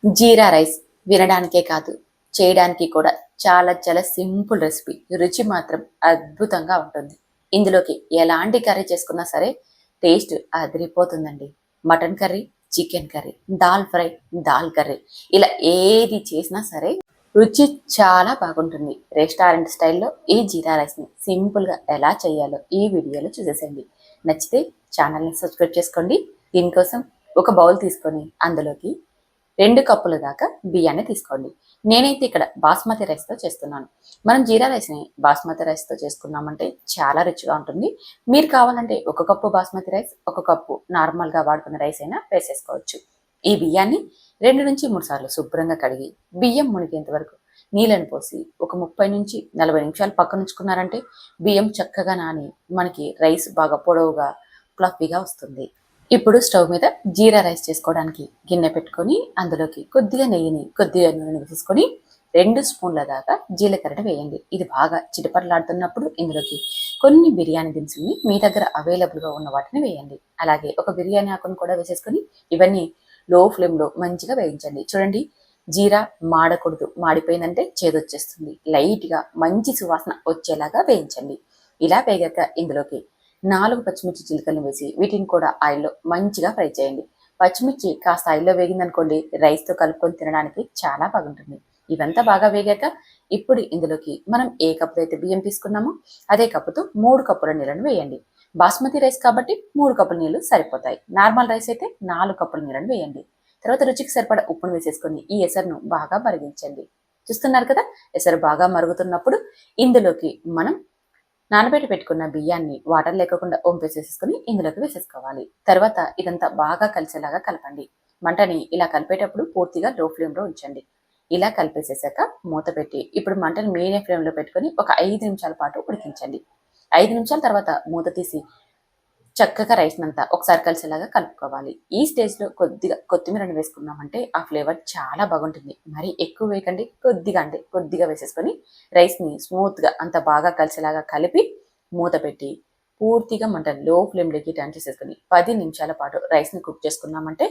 జీరా rice వినడానికే కాదు, చేయడానికి కూడా చాలా చాలా సింపుల్ రెసిపీ. రుచి మాత్రం అద్భుతంగా ఉంటుంది. ఇందులోకి ఎలాంటి కర్రీ చేసుకున్నా సరే టేస్ట్ అదిరిపోతుందండి. Mutton curry, chicken curry, dal fry, dal curry ఇలా ఏది చేసినా సరే రుచి చాలా బాగుంటుంది. రెస్టారెంట్ స్టైల్‌లో ఈ జీరా రైస్‌ని సింపుల్‌గా ఎలా చేయాలో ఈ వీడియోలో చూసేసేయండి. నచ్చితే ఛానల్‌ని సబ్స్క్రైబ్ చేసుకోండి. దీనికోసం ఒక బౌల్ తీసుకొని అందులోకి 2 కప్పుల దాకా బియ్యాన్ని తీసుకోండి. నేనైతే ఇక్కడ బాస్మతి రైస్‌తో చేస్తున్నాను. మనం జీరా రైస్‌ని బాస్మతి రైస్‌తో చేసుకున్నామంటే చాలా రుచిగా ఉంటుంది. మీరు కావాలంటే ఒక కప్పు బాస్మతి రైస్, ఒక కప్పు నార్మల్‌గా వాడుకునే రైస్ అయినా వేసేసుకోవచ్చు. ఈ బియ్యాన్ని 2-3 సార్లు శుభ్రంగా కడిగి, బియ్యం మునిగేంత వరకు నీళ్ళని పోసి ఒక 30-40 నిమిషాలు పక్కనుంచుకున్నారంటే బియ్యం చక్కగా నాని మనకి రైస్ బాగా పొడవుగా, ఫ్లఫీగా వస్తుంది. ఇప్పుడు స్టవ్ మీద జీరా రైస్ చేసుకోవడానికి గిన్నె పెట్టుకొని అందులోకి కొద్దిగా నెయ్యిని, కొద్దిగా నూనె వేసేసుకొని 2 స్పూన్ల దాకా జీలకర్రని వేయండి. ఇది బాగా చిటపటలాడుతున్నప్పుడు ఇందులోకి కొన్ని బిర్యానీ దినుసుల్ని మీ దగ్గర అవైలబుల్‌గా ఉన్న వాటిని వేయండి. అలాగే ఒక బిర్యానీ ఆకును కూడా వేసేసుకొని ఇవన్నీ లో ఫ్లేమ్‌లో మంచిగా వేయించండి. చూడండి, జీరా మాడకూడదు. మాడిపోయిందంటే చేదొచ్చేస్తుంది. లైట్‌గా మంచి సువాసన వచ్చేలాగా వేయించండి. ఇలా వేగాక ఇందులోకి 4 పచ్చిమిర్చి చిలుకలను వేసి వీటిని కూడా ఆయిల్‌లో మంచిగా ఫ్రై చేయండి. పచ్చిమిర్చి కాస్త ఆయిల్‌లో వేగిందనుకోండి, రైస్‌తో కలుపుకొని తినడానికి చాలా బాగుంటుంది. ఇవంతా బాగా వేగాక ఇప్పుడు ఇందులోకి మనం ఏ కప్పుతో అయితే బియ్యం తీసుకున్నామో అదే కప్పుతో 3 కప్పుల నీళ్ళను వేయండి. బాస్మతి రైస్ కాబట్టి 3 కప్పుల నీళ్లు సరిపోతాయి. నార్మల్ రైస్ అయితే 4 కప్పుల నీళ్ళను వేయండి. తర్వాత రుచికి సరిపడా ఉప్పును వేసేసుకొని ఈ ఎసరును బాగా మరిగించండి. చూస్తున్నారు కదా! ఎసరు బాగా మరుగుతున్నప్పుడు ఇందులోకి మనం నానబెట్టి పెట్టుకున్న బియ్యాన్ని వాటర్ లేకుండా వంపేసేసుకొని ఇందులోకి వేసేసుకోవాలి. తర్వాత ఇదంతా బాగా కలిసేలాగా కలపండి. మంటని ఇలా కలిపేటప్పుడు పూర్తిగా లో ఫ్లేమ్‌లో ఉంచండి. ఇలా కలిపేసేసాక మూత పెట్టి ఇప్పుడు మంటని మీడియం ఫ్లేమ్‌లో పెట్టుకొని ఒక 5 నిమిషాల పాటు ఉడికించండి. 5 నిమిషాల తర్వాత మూత తీసి చక్కగా రైస్‌నంతా ఒకసారి కలిసేలాగా కలుపుకోవాలి. ఈ స్టేజ్‌లో కొద్దిగా కొత్తిమీరను వేసుకున్నామంటే ఆ ఫ్లేవర్ చాలా బాగుంటుంది. మరి ఎక్కువ వేయకండి. కొద్దిగా అంటే కొద్దిగా వేసేసుకొని రైస్‌ని స్మూత్‌గా అంతా బాగా కలిసేలాగా కలిపి మూత పెట్టి పూర్తిగా మంట లో ఫ్లేమ్‌లోకి టర్న్ చేసేసుకొని 10 నిమిషాల పాటు రైస్‌ని కుక్ చేసుకున్నామంటే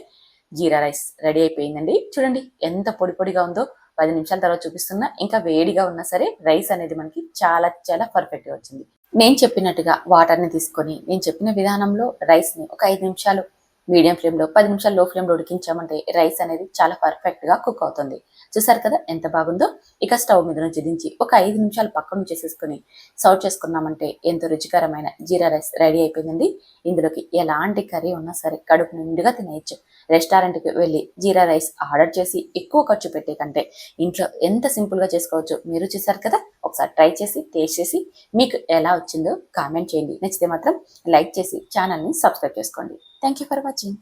జీరా రైస్ రెడీ అయిపోయిందండి. చూడండి ఎంత పొడి పొడిగా ఉందో. 10 నిమిషాల తర్వాత చూపిస్తున్నా. ఇంకా వేడిగా ఉన్నా సరే రైస్ అనేది మనకి చాలా చాలా పర్ఫెక్ట్‌గా వచ్చింది. నేను చెప్పినట్టుగా వాటర్‌ని తీసుకొని, నేను చెప్పిన విధానంలో రైస్‌ని ఒక 5 నిమిషాలు మీడియం ఫ్లేమ్‌లో, 10 నిమిషాలు లో ఫ్లేమ్‌లో ఉడికించామంటే రైస్ అనేది చాలా పర్ఫెక్ట్‌గా కుక్ అవుతుంది. చూసారు కదా ఎంత బాగుందో! ఇక స్టవ్ మీద నుంచి దించి ఒక 5 నిమిషాలు పక్కనుంచేసేసుకొని సర్వ్ చేసుకున్నామంటే ఎంతో రుచికరమైన జీరా రైస్ రెడీ అయిపోయిందండి. ఇందులోకి ఎలాంటి కర్రీ ఉన్నా సరే కడుపు నిండుగా తినేయొచ్చు. రెస్టారెంట్‌కి వెళ్ళి జీరా రైస్ ఆర్డర్ చేసి ఎక్కువ ఖర్చు పెట్టే కంటే ఇంట్లో ఎంత సింపుల్‌గా చేసుకోవచ్చో మీరు చూసారు కదా! ఒకసారి ట్రై చేసి, టేస్ట్ చేసి మీకు ఎలా వచ్చిందో కామెంట్ చేయండి. నచ్చితే మాత్రం లైక్ చేసి ఛానల్‌ని సబ్స్క్రైబ్ చేసుకోండి. Thank you for watching.